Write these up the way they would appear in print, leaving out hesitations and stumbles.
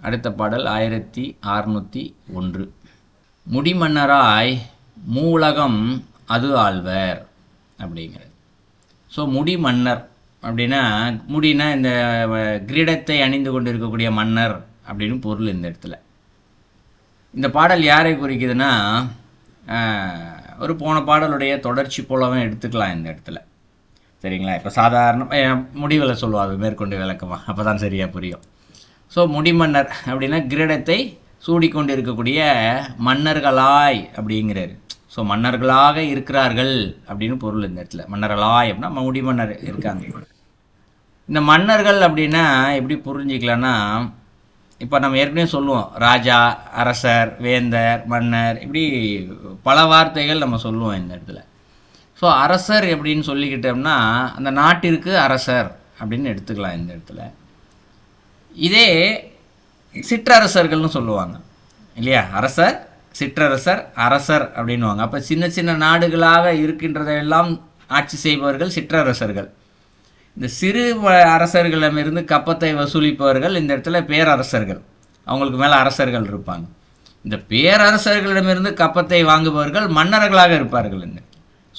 அடுத்த பாடல் 1601. முடிமன்னராய் மூவுலகம் அது ஆள்வர் அப்படிங்கிறது. ஸோ முடிமன்னர் அப்படின்னா, முடினா இந்த கிரீடத்தை அணிந்து கொண்டு இருக்கக்கூடிய மன்னர் அப்படின்னு பொருள் இந்த இடத்துல. இந்த பாடல் யாரை குறிக்குதுன்னா, ஒரு போன பாடலுடைய தொடர்ச்சி போலவே எடுத்துக்கலாம் இந்த இடத்துல. சரிங்களா? இப்போ சாதாரண முடிவில் சொல்லுவோம், அது மேற்கொண்டு விளக்கமாக, அப்போ தான் சரியாக புரியும். ஸோ முடிமன்னர் அப்படின்னா கிரீடத்தை சூடிக்கொண்டு இருக்கக்கூடிய மன்னர்களாய் அப்படிங்கிறாரு. ஸோ மன்னர்களாக இருக்கிறார்கள் அப்படின்னு பொருள் இந்த இடத்துல. மன்னர்களாய் அப்படின்னா முடிமன்னர் இருக்காங்க. இந்த மன்னர்கள் அப்படின்னா எப்படி புரிஞ்சிக்கலான்னா, இப்போ நம்ம ஏற்கனவே சொல்லுவோம் ராஜா, அரசர், வேந்தர், மன்னர், இப்படி பல வார்த்தைகள் நம்ம சொல்லுவோம் இந்த இடத்துல. ஸோ அரசர் எப்படின்னு சொல்லிக்கிட்டோம்னா அந்த நாட்டிற்கு அரசர் அப்படின்னு எடுத்துக்கலாம் இந்த இடத்துல. இதே சிற்றரசர்கள்னு சொல்லுவாங்க இல்லையா? அரசர், சிற்றரசர், அரசர் அப்படின்வாங்க. அப்போ சின்ன சின்ன நாடுகளாக இருக்கின்றதையெல்லாம் ஆட்சி செய்பவர்கள் சிற்றரசர்கள். இந்த சிறு அரசர்களிடமிருந்து கப்பத்தை வசூலிப்பவர்கள் இந்த இடத்துல பேரரசர்கள். அவங்களுக்கு மேலே அரசர்கள் இருப்பாங்க. இந்த பேரரசர்களிடமிருந்து கப்பத்தை வாங்குபவர்கள் மன்னர்களாக இருப்பார்கள். இந்த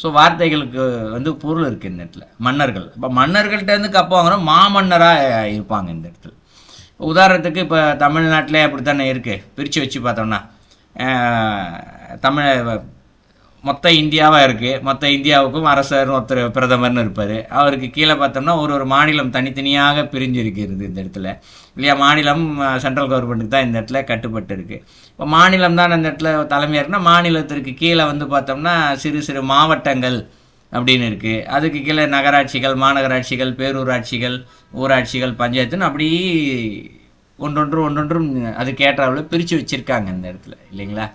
ஸோ வார்த்தைகளுக்கு பொருள் இருக்குது இந்த இடத்துல. மன்னர்கள், இப்போ மன்னர்கள்ட்டேருந்து கப்பம் வாங்குறோம், மாமன்னராக இருப்பாங்க இந்த இடத்துல. உதாரணத்துக்கு இப்போ தமிழ்நாட்டிலே அப்படித்தானே இருக்குது. பிரித்து வச்சு பார்த்தோம்னா மொத்த இந்தியாவாக இருக்குது. மொத்த இந்தியாவுக்கும் அரசர் ஒருத்தர் பிரதமர்னு இருப்பார். அவருக்கு கீழே பார்த்தோம்னா ஒரு மாநிலம் தனித்தனியாக பிரிஞ்சு இருக்கிறது இந்த இடத்துல இல்லையா? மாநிலம் சென்ட்ரல் கவர்மெண்ட்டுக்கு தான் இந்த இடத்துல கட்டுப்பட்டு இருக்குது. இப்போ மாநிலம் தான் இந்த இடத்துல தலைமையாக இருக்குன்னா, மாநிலத்திற்கு கீழே பார்த்தோம்னா சிறு சிறு மாவட்டங்கள் அப்படின்னு இருக்குது. அதுக்கு கீழே நகராட்சிகள், மாநகராட்சிகள், பேரூராட்சிகள், ஊராட்சிகள், பஞ்சாயத்துன்னு அப்படி ஒன்றொன்றும் அதுக்கேற்றாவில் பிரித்து வச்சுருக்காங்க இந்த இடத்துல இல்லைங்களா?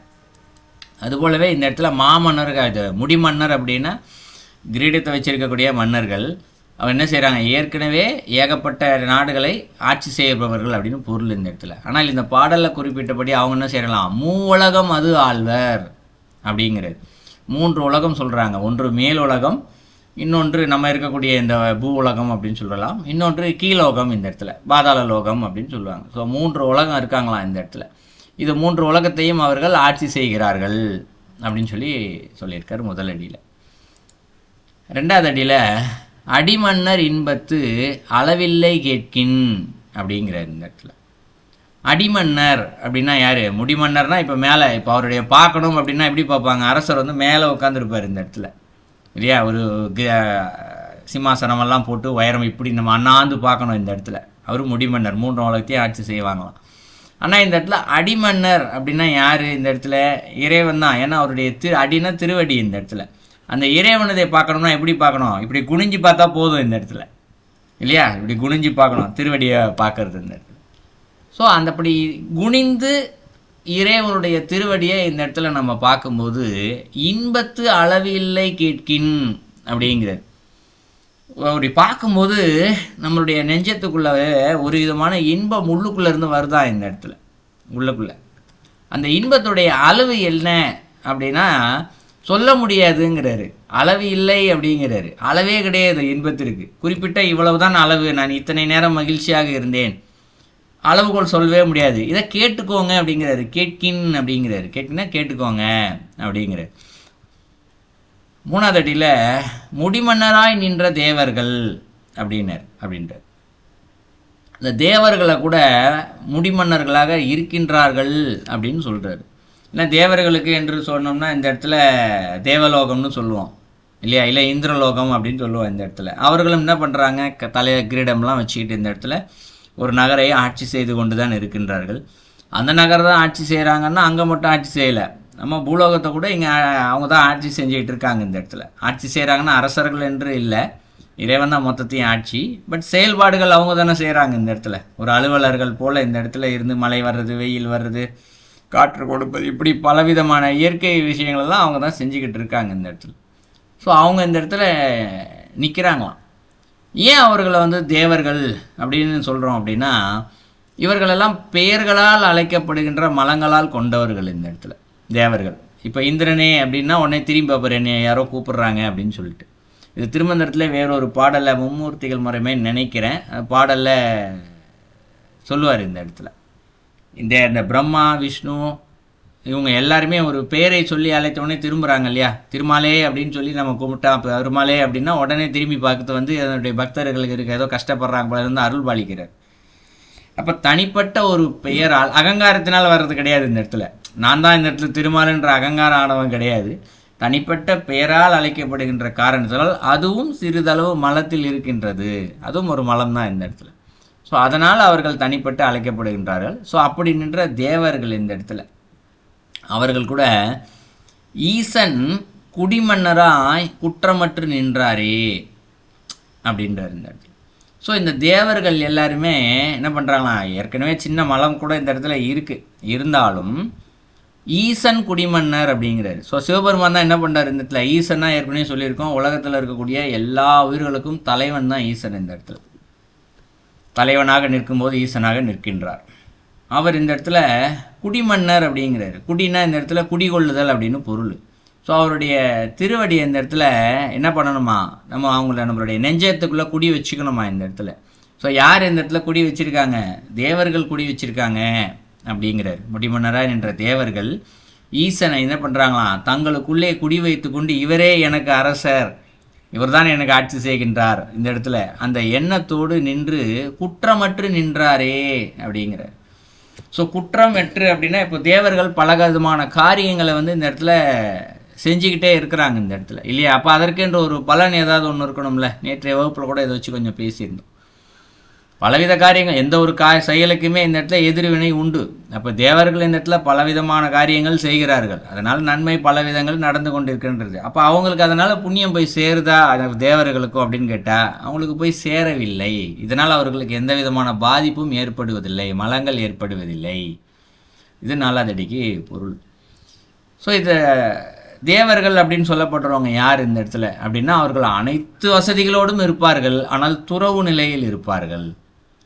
அதுபோலவே இந்த இடத்துல மாமன்னர்கள், இது முடிமன்னர் அப்படின்னா கிரீடத்தை வச்சிருக்கக்கூடிய மன்னர்கள். அவங்க என்ன செய்கிறாங்க, ஏற்கனவே ஏகப்பட்ட நாடுகளை ஆட்சி செய்பவர்கள் அப்படின்னு பொருள் இந்த இடத்துல. ஆனால் இந்த பாடலில் குறிப்பிட்டபடி அவங்க என்ன செய்யலாம், மூவுலகம் அது ஆள்வர் அப்படிங்கிறது. 3 உலகம் சொல்கிறாங்க. ஒன்று மேல் உலகம், இன்னொன்று நம்ம இருக்கக்கூடிய இந்த பூ உலகம் அப்படின்னு சொல்லலாம், இன்னொன்று கீழோகம், இந்த இடத்துல பாதாள லோகம் அப்படின்னு சொல்லுவாங்க. ஸோ 3 உலகம் இருக்காங்களாம் இந்த இடத்துல. இது 3 உலகத்தையும் அவர்கள் ஆட்சி செய்கிறார்கள் அப்படின்னு சொல்லியிருக்கார் முதல் அடியில். 2வது அடியில் அடிமன்னர் இன்பத்து அளவில்லை கேட்கின் அப்படிங்கிறார் இந்த இடத்துல. அடிமன்னர் அப்படின்னா யார்? முடிமன்னர்னா இப்போ மேலே, இப்போ அவருடைய பார்க்கணும் அப்படின்னா எப்படி பார்ப்பாங்க, அரசர் மேலே உட்காந்துருப்பார் இந்த இடத்துல இல்லையா? ஒரு சிம்மாசனமெல்லாம் போட்டு உயரம் இப்படி நம்ம அண்ணாந்து பார்க்கணும் இந்த இடத்துல. அவர் முடிமன்னர், 3 உலகத்தையும் ஆட்சி செய்வாங்களாம். ஆனால் இந்த இடத்துல அடிமன்னர் அப்படின்னா யார்? இந்த இடத்துல இறைவன் தான். ஏன்னா அவருடைய அடினா திருவடி. இந்த இடத்துல அந்த இறைவனதை பார்க்கணும்னா எப்படி பார்க்கணும், இப்படி குனிஞ்சு பார்த்தா போதும் இந்த இடத்துல இல்லையா? இப்படி குனிஞ்சு பார்க்கணும், திருவடியை பார்க்கறது இந்த இடத்துல. ஸோ அந்தப்படி குனிந்து இறைவனுடைய திருவடியை இந்த இடத்துல நம்ம பார்க்கும்போது இன்பத்து அளவில்லை கேட்கின் அப்படிங்கிறது. அப்படி பார்க்கும்போது நம்மளுடைய நெஞ்சத்துக்குள்ள ஒரு விதமான இன்பம் உள்ளுக்குள்ளே இருந்து வருதா இந்த இடத்துல உள்ளுக்குள்ளே. அந்த இன்பத்துடைய அளவு என்ன அப்படின்னா சொல்ல முடியாதுங்கிறாரு. அளவு இல்லை அப்படிங்கிறாரு. அளவே கிடையாது இன்பத்திற்கு. குறிப்பிட்ட இவ்வளவுதான் அளவு, நான் இத்தனை நேரம் மகிழ்ச்சியாக இருந்தேன், அளவுகோல் சொல்லவே முடியாது. இதை கேட்டுக்கோங்க அப்படிங்கிறாரு. கேட்கின் அப்படிங்கிறாரு. கேட்கினா கேட்டுக்கோங்க அப்படிங்கிறாரு. 3வது அடியில் முடிமன்னராய் நின்ற தேவர்கள் அப்படின்றார். இந்த தேவர்களை கூட முடிமன்னர்களாக இருக்கின்றார்கள் அப்படின்னு சொல்கிறாரு. இல்லை தேவர்களுக்கு என்று சொன்னோம்னா இந்த இடத்துல தேவலோகம்னு சொல்லுவோம் இல்லையா? இல்லை இந்திரலோகம் அப்படின்னு சொல்லுவோம் இந்த இடத்துல. அவர்களும் என்ன பண்ணுறாங்க, தலைய கிரீடம்லாம் வச்சுக்கிட்டு இந்த இடத்துல ஒரு நகரை ஆட்சி செய்து கொண்டு தான் இருக்கின்றார்கள். அந்த நகரை தான் ஆட்சி செய்கிறாங்கன்னா அங்கே மட்டும் ஆட்சி செய்யலை, நம்ம பூலோகத்தை கூட இங்கே அவங்க தான் ஆட்சி செஞ்சுக்கிட்டு இருக்காங்க இந்த இடத்துல. ஆட்சி செய்கிறாங்கன்னா அரசர்கள் என்று இல்லை, இறைவன் தான் மொத்தத்தையும் ஆட்சி. பட் செயல்பாடுகள் அவங்க தானே செய்கிறாங்க இந்த இடத்துல. ஒரு அலுவலர்கள் போல் இந்த இடத்துல இருந்து மழை வர்றது, வெயில் வர்றது, காற்று கொடுப்பது, இப்படி பலவிதமான இயற்கை விஷயங்களெல்லாம் அவங்க தான் செஞ்சுக்கிட்டு இருக்காங்க இந்த இடத்துல. ஸோ அவங்க இந்த இடத்துல நிற்கிறாங்களாம். ஏன் அவர்களை தேவர்கள் அப்படின்னு சொல்கிறோம் அப்படின்னா, இவர்களெல்லாம் பெயர்களால் அழைக்கப்படுகின்ற மலங்களால் கொண்டவர்கள் இந்த இடத்துல தேவர்கள். இப்போ இந்திரனே அப்படின்னா உடனே திரும்பி பார்ப்பார், என்னை யாரோ கூப்பிட்றாங்க அப்படின்னு சொல்லிட்டு. இது திருமந்திரத்தில் வேறொரு பாடலில் மும்மூர்த்திகள் முறைமே நினைக்கிறேன், பாடலில் சொல்லுவார் இந்த இடத்துல. இந்த பிரம்மா விஷ்ணு இவங்க எல்லாருமே ஒரு பேரை சொல்லி அழைத்தவொடனே திரும்புகிறாங்க இல்லையா. திருமாலே அப்படின்னு சொல்லி நம்ம கும்பிட்டா பெருமாளே அப்படின்னா உடனே திரும்பி பார்த்து வந்து அதனுடைய பக்தர்களுக்கு இருக்க ஏதோ கஷ்டப்படுறாங்க போல இருந்து அருள் பாலிக்கிறார். அப்போ தனிப்பட்ட ஒரு பெயரால் அகங்காரத்தினால் வர்றது கிடையாது. இந்த இடத்துல நான் தான் இந்த இடத்துல திருமால்ன்ற அகங்காரம் ஆனவன் கிடையாது. தனிப்பட்ட பெயரால் அழைக்கப்படுகின்ற காரணத்தால் அதுவும் சிறிதளவு மலத்தில் இருக்கின்றது. அதுவும் ஒரு மலம் தான் இந்த இடத்துல. ஸோ அதனால் அவர்கள் தனிப்பட்டு அழைக்கப்படுகின்றார்கள். ஸோ அப்படி நின்ற தேவர்கள் இந்த இடத்துல அவர்கள் கூட ஈசன் குடிமன்னராய் குற்றமற்று நின்றாரே அப்படின்றார் இந்த இடத்துல. ஸோ இந்த தேவர்கள் எல்லாருமே என்ன பண்ணுறாங்களா, ஏற்கனவே சின்ன மலம் கூட இந்த இடத்துல இருக்குது, இருந்தாலும் ஈசன் குடிமன்னர் அப்படிங்கிறாரு. ஸோ சிவபெருமான் தான் என்ன பண்ணுறாரு இந்த இடத்துல, ஈசன்னா ஏற்கனவே சொல்லியிருக்கோம், உலகத்தில் இருக்கக்கூடிய எல்லா உயிர்களுக்கும் தலைவன் தான் ஈசன். இந்த இடத்துல தலைவனாக நிற்கும்போது ஈசனாக நிற்கின்றார். அவர் இந்த இடத்துல குடிமன்னர் அப்படிங்கிறாரு. குடினா இந்த இடத்துல குடிகொள்ளுதல் அப்படின்னு பொருள். ஸோ அவருடைய திருவடியை இந்த இடத்துல என்ன பண்ணணுமா, நம்மளுடைய நெஞ்சத்துக்குள்ளே குடி வச்சுக்கணுமா இந்த இடத்துல. ஸோ யார் இந்த இடத்துல குடி வச்சுருக்காங்க, தேவர்கள் குடி வச்சுருக்காங்க அப்படிங்கிறார். முடிமன்னராக நின்ற தேவர்கள் ஈசனை என்ன பண்ணுறாங்களாம், தங்களுக்குள்ளே குடி வைத்து கொண்டு இவரே எனக்கு அரசர், இவர் தான் எனக்கு ஆட்சி செய்கின்றார் இந்த இடத்துல அந்த எண்ணத்தோடு நின்று குற்றமற்று நின்றாரே அப்படிங்கிறார். ஸோ குற்றமற்று அப்படின்னா இப்போ தேவர்கள் பல விதமான காரியங்களை வந்து இந்த இடத்துல செஞ்சுக்கிட்டே இருக்கிறாங்க இந்த இடத்துல இல்லையா. அப்போ அதற்கென்ற ஒரு பலன் ஏதாவது ஒன்று இருக்கணும்ல. நேற்றைய வகுப்பில் கூட இதை வச்சு கொஞ்சம் பேசியிருந்தோம். பலவித காரியங்கள், எந்த ஒரு செயலுக்குமே இந்த இடத்துல எதிர்வினை உண்டு. அப்போ தேவர்கள் இந்த இடத்துல பலவிதமான காரியங்கள் செய்கிறார்கள், அதனால் நன்மை பலவிதங்கள் நடந்து கொண்டிருக்கின்றது. அப்போ அவங்களுக்கு அதனால் புண்ணியம் போய் சேருதா தேவர்களுக்கும் அப்படின்னு கேட்டால் அவங்களுக்கு போய் சேரவில்லை. இதனால் அவர்களுக்கு எந்த விதமான பாதிப்பும் ஏற்படுவதில்லை, மலங்கள் ஏற்படுவதில்லை. இது நாலாதடிக்கு பொருள். ஸோ இதை தேவர்கள் அப்படின்னு சொல்லப்படுறவங்க யார் இந்த இடத்துல அப்படின்னா, அவர்கள் அனைத்து வசதிகளோடும் இருப்பார்கள், ஆனால் துறவு நிலையில் இருப்பார்கள்.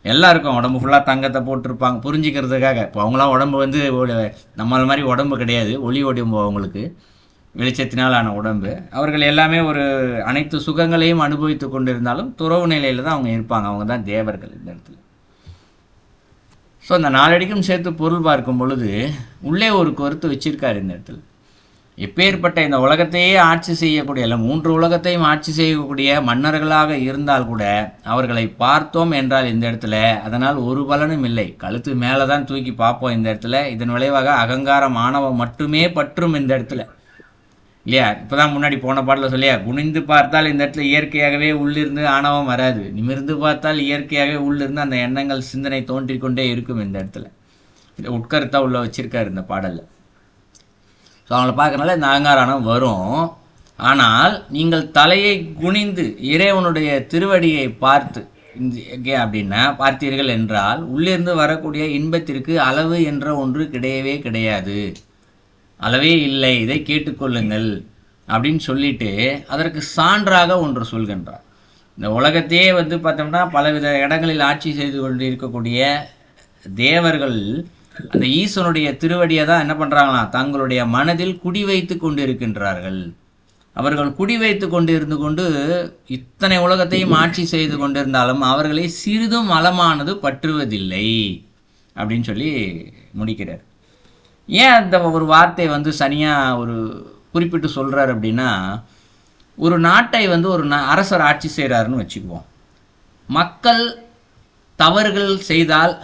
எல்லாருக்கும் உடம்பு ஃபுல்லாக தங்கத்தை போட்டிருப்பாங்க புரிஞ்சிக்கிறதுக்காக. இப்போ அவங்களாம் உடம்பு வந்து நம்மள மாதிரி உடம்பு கிடையாது, ஒளி உடம்பு அவங்களுக்கு, வெளிச்சத்தினால் ஆன உடம்பு. அவர்கள் எல்லாமே ஒரு அனைத்து சுகங்களையும் அனுபவித்து கொண்டு இருந்தாலும் துறவு நிலையில் தான் அவங்க இருப்பாங்க. அவங்க தான் தேவர்கள் இந்த இடத்துல. ஸோ அந்த நாலடிக்கும் சேர்த்து பொருள் பார்க்கும் பொழுது உள்ளே ஒரு கருத்து வச்சிருக்காரு இந்த இடத்துல. எப்பேற்பட்ட இந்த உலகத்தையே ஆட்சி செய்யக்கூடிய, இல்லை 3 உலகத்தையும் ஆட்சி செய்யக்கூடிய மன்னர்களாக இருந்தால் கூட அவர்களை பார்த்தோம் என்றால் இந்த இடத்துல அதனால் ஒரு பலனும் இல்லை. கழுத்து மேலே தான் தூக்கி பார்ப்போம் இந்த இடத்துல. இதன் விளைவாக அகங்காரம் ஆணவம் மட்டுமே பற்றும் இந்த இடத்துல இல்லையா. இப்போ தான் முன்னாடி போன பாட்டில் சொல்லியா, குனிந்து பார்த்தால் இந்த இடத்துல இயற்கையாகவே உள்ளிருந்து ஆணவம் வராது, நிமிர்ந்து பார்த்தால் இயற்கையாகவே உள்ளிருந்து அந்த எண்ணங்கள் சிந்தனை தோன்றிக்கொண்டே இருக்கும் இந்த இடத்துல. இதை உட்கருத்தாக உள்ள வச்சிருக்காரு இந்த பாடலில். ஸோ அவங்கள பார்க்கறனால இந்த அகங்காரம் வரும். ஆனால் நீங்கள் தலையை குனிந்து இறைவனுடைய திருவடியை பார்த்து அப்படின்னா பார்த்தீர்கள் என்றால் உள்ளிருந்து வரக்கூடிய இன்பத்திற்கு அளவு என்ற ஒன்று கிடையவே கிடையாது, அளவே இல்லை, இதை கேட்டுக்கொள்ளுங்கள் அப்படின்னு சொல்லிட்டு அதற்கு சான்றாக ஒன்று சொல்கின்றார். இந்த உலகத்தையே வந்து பார்த்தோம்னா பலவித இடங்களில் ஆட்சி செய்து கொண்டு இருக்கக்கூடிய தேவர்கள் அந்த ஈசனுடைய திருவடியை தான் என்ன பண்ணுறாங்களாம், தங்களுடைய மனதில் குடி வைத்து கொண்டு இருக்கின்றார்கள். அவர்கள் குடி வைத்து கொண்டு இருந்து கொண்டு இத்தனை உலகத்தையும் ஆட்சி செய்து கொண்டிருந்தாலும் அவர்களை சிறிதும் மலமானது பற்றுவதில்லை அப்படின்னு சொல்லி முடிக்கிறார். ஏன் அந்த ஒரு வார்த்தை வந்து சனியாக ஒரு குறிப்பிட்டு சொல்கிறார் அப்படின்னா, ஒரு நாட்டை வந்து ஒரு அரசர் ஆட்சி செய்கிறாருன்னு வச்சுக்குவோம். மக்கள் தவறுகள் செய்தால்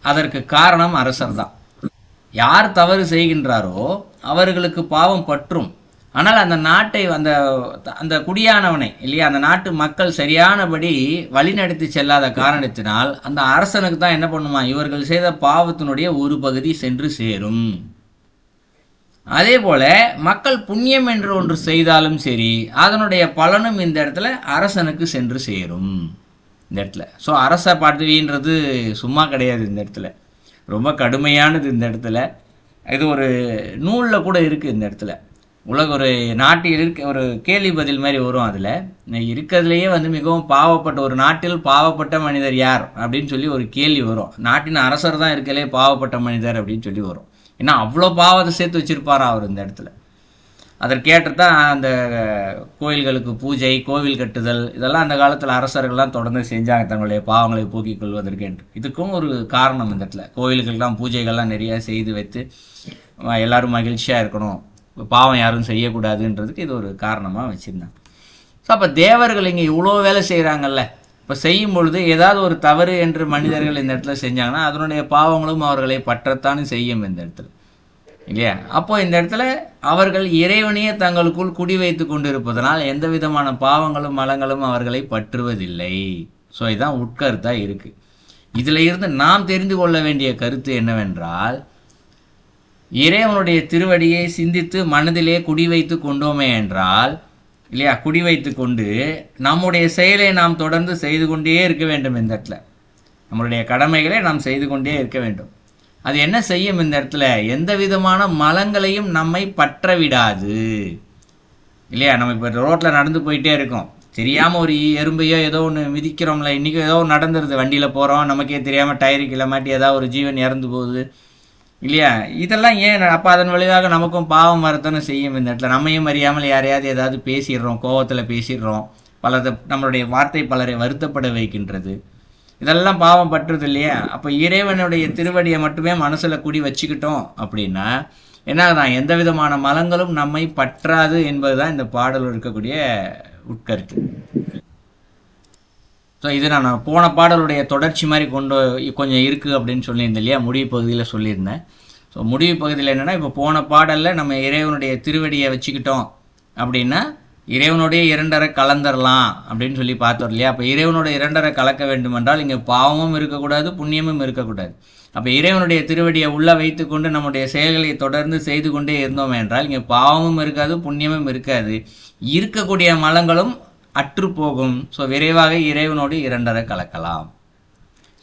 அதற்கு காரணம் அரசர் தான். யார் தவறு செய்கின்றாரோ அவர்களுக்கு பாவம் பற்றும். ஆனால் அந்த நாட்டை அந்த குடியானவனை இல்லையா, அந்த நாட்டு மக்கள் சரியானபடி வழிநடத்தி செல்லாத காரணத்தினால் அந்த அரசனுக்கு தான் என்ன பண்ணுமா, இவர்கள் செய்த பாவத்தினுடைய ஒரு பகுதி சென்று சேரும். அதே போல மக்கள் புண்ணியம் என்று ஒன்று செய்தாலும் சரி அதனுடைய பலனும் இந்த இடத்துல அரசனுக்கு சென்று சேரும் இந்த இடத்துல. ஸோ அரச பதவின்றது சும்மா கிடையாது இந்த இடத்துல, ரொம்ப கடுமையானது இந்த இடத்துல. இது ஒரு நூலில் கூட இருக்குது இந்த இடத்துல. ஒரு நாட்டில் இருக்க ஒரு கேள்வி பதில் மாதிரி வரும். அதில் இருக்கிறதுலையே வந்து மிகவும் பாவப்பட்ட ஒரு நாட்டில் பாவப்பட்ட மனிதர் யார் அப்படின்னு சொல்லி ஒரு கேள்வி வரும். நாட்டின் அரசர் தான் இருக்கலே பாவப்பட்ட மனிதர் அப்படின்னு சொல்லி வரும். ஏன்னா அவ்வளோ பாவத்தை சேர்த்து வச்சிருப்பாரா அவர் இந்த இடத்துல. அதற்கேற்று தான் அந்த கோயில்களுக்கு பூஜை, கோவில் கட்டுதல் இதெல்லாம் அந்த காலத்தில் அரசர்கள்லாம் தொடர்ந்து செஞ்சாங்க தங்களுடைய பாவங்களை போக்கிக் கொள்வதற்கு என்று. இதுக்கும் ஒரு காரணம் இந்த இடத்துல. கோயில்களுக்கெல்லாம் பூஜைகள்லாம் நிறையா செய்து வைத்து எல்லாரும் மகிழ்ச்சியாக இருக்கணும், பாவம் யாரும் செய்யக்கூடாதுன்றதுக்கு இது ஒரு காரணமாக வச்சுருந்தாங்க. ஸோ அப்போ தேவர்கள் இங்கே இவ்வளோ வேலை செய்கிறாங்கல்ல, இப்போ செய்யும் பொழுது ஏதாவது ஒரு தவறு என்று மனிதர்கள் இந்த இடத்துல செஞ்சாங்கன்னா அதனுடைய பாவங்களும் அவர்களை பற்றத்தானும் செய்யும் இந்த இடத்துல, இல்லையா? அப்போ இந்த இடத்துல அவர்கள் இறைவனையே தங்களுக்குள் குடி வைத்து கொண்டு இருப்பதனால் எந்த விதமான பாவங்களும் மலங்களும் அவர்களை பற்றுவதில்லை. ஸோ இதுதான் உட்கருத்தாக இருக்குது. இதில் இருந்து நாம் தெரிந்து கொள்ள வேண்டிய கருத்து என்னவென்றால், இறைவனுடைய திருவடியை சிந்தித்து மனதிலே குடி வைத்து கொண்டோமே என்றால், இல்லையா, குடி வைத்து கொண்டு நம்முடைய செயலை நாம் தொடர்ந்து செய்து கொண்டே இருக்க வேண்டும். இந்த இடத்துல நம்மளுடைய கடமைகளை நாம் செய்து கொண்டே இருக்க வேண்டும். அது என்ன செய்யும் இந்த இடத்துல? எந்த விதமான மலங்களையும் நம்மை பற்ற விடாது, இல்லையா? நம்ம இப்போ ரோட்டில் நடந்து போயிட்டே இருக்கோம், தெரியாமல் ஒரு எறும்பையோ ஏதோ ஒன்று மிதிக்கிறோம்ல, இன்றைக்கி ஏதோ ஒன்று நடந்துருது, வண்டியில் போகிறோம், நமக்கே தெரியாமல் டயரு கீழே மாட்டி ஏதாவது ஒரு ஜீவன் இறந்து போகுது, இல்லையா? இதெல்லாம் ஏன்? அப்போ அதன் விளைவாக நமக்கும் பாவம் வரத்தானே செய்யும் இந்த இடத்துல. நம்மையும் அறியாமல் யாரையாவது ஏதாவது பேசிடுறோம், கோவத்தில் பேசிடுறோம், நம்மளுடைய வார்த்தை பலரை வருத்தப்பட வைக்கின்றது, இதெல்லாம் பாவம் பற்றுறது இல்லையா? அப்போ இறைவனுடைய திருவடியை மட்டுமே மனசில் குடி வச்சுக்கிட்டோம் அப்படின்னா என்ன, எந்த விதமான மலங்களும் நம்மை பற்றாது என்பதுதான் இந்த பாடலில் இருக்கக்கூடிய உட்கருத்து. ஸோ இது நான் போன பாடலுடைய தொடர்ச்சி மாதிரி கொஞ்சம் இருக்குது அப்படின்னு சொல்லியிருந்தேன் இல்லையா, முடிவு பகுதியில் சொல்லியிருந்தேன். ஸோ முடிவு பகுதியில் என்னென்னா, இப்போ போன பாடலில் நம்ம இறைவனுடைய திருவடியை வச்சுக்கிட்டோம் அப்படின்னா இறைவனுடைய இரண்டரை கலந்துடலாம் அப்படின்னு சொல்லி பார்த்தோம் இல்லையா? அப்போ இறைவனுடைய இரண்டரை கலக்க வேண்டுமென்றால் இங்கே பாவமும் இருக்கக்கூடாது, புண்ணியமும் இருக்கக்கூடாது. அப்போ இறைவனுடைய திருவடியை உள்ளே வைத்து கொண்டு நம்முடைய செயல்களை தொடர்ந்து செய்து கொண்டே இருந்தோம் என்றால் இங்கே பாவமும் இருக்காது, புண்ணியமும் இருக்காது, இருக்கக்கூடிய மலங்களும் அற்று போகும். ஸோ விரைவாக இறைவனோடு இரண்டரை கலக்கலாம்.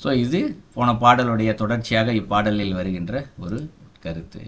ஸோ இது போன பாடலுடைய தொடர்ச்சியாக இப்பாடலில் வருகின்ற ஒரு கருத்து.